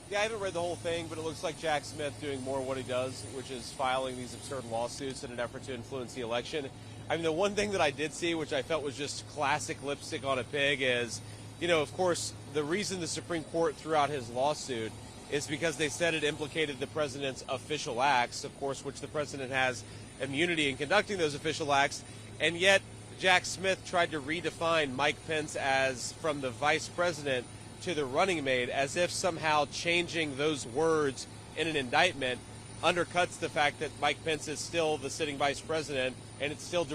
Yeah, I haven't read the whole thing, but it looks like Jack Smith doing more what he does, which is filing these absurd lawsuits in an effort to influence the election. I mean, the one thing that I did see, which I felt was just classic lipstick on a pig, is, of course, the reason the Supreme Court threw out his lawsuit is because they said it implicated the president's official acts, of course, which the president has immunity in conducting those official acts. And yet Jack Smith tried to redefine Mike Pence as from the vice president to the running mate, as if somehow changing those words in an indictment undercuts the fact that Mike Pence is still the sitting vice president and it still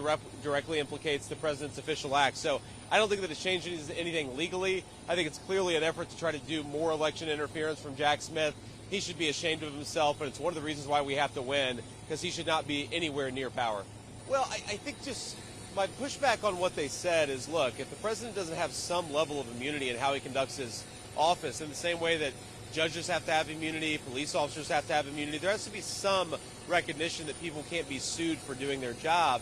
directly implicates the president's official acts. So I don't think that it changes anything legally. I think it's clearly an effort to try to do more election interference from Jack Smith. He should be ashamed of himself, and it's one of the reasons why we have to win, because he should not be anywhere near power. Well, I think just my pushback on what they said is, look, if the president doesn't have some level of immunity in how he conducts his office, in the same way that judges have to have immunity, police officers have to have immunity, there has to be some recognition that people can't be sued for doing their job.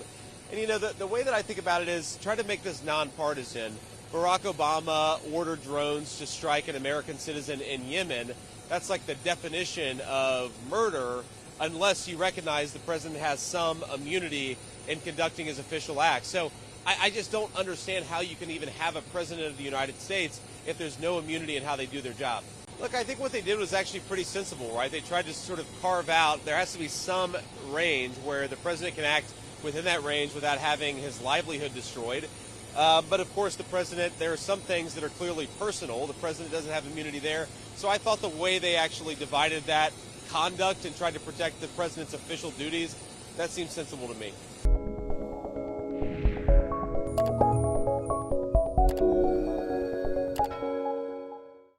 And, the way that I think about it is try to make this nonpartisan. Barack Obama ordered drones to strike an American citizen in Yemen. That's like the definition of murder, unless you recognize the president has some immunity in conducting his official acts. So I just don't understand how you can even have a president of the United States if there's no immunity in how they do their job. Look, I think what they did was actually pretty sensible, right? They tried to sort of carve out, there has to be some range where the president can act within that range without having his livelihood destroyed. But of course, the president, there are some things that are clearly personal. The president doesn't have immunity there. So I thought the way they actually divided that conduct and tried to protect the president's official duties, that seems sensible to me.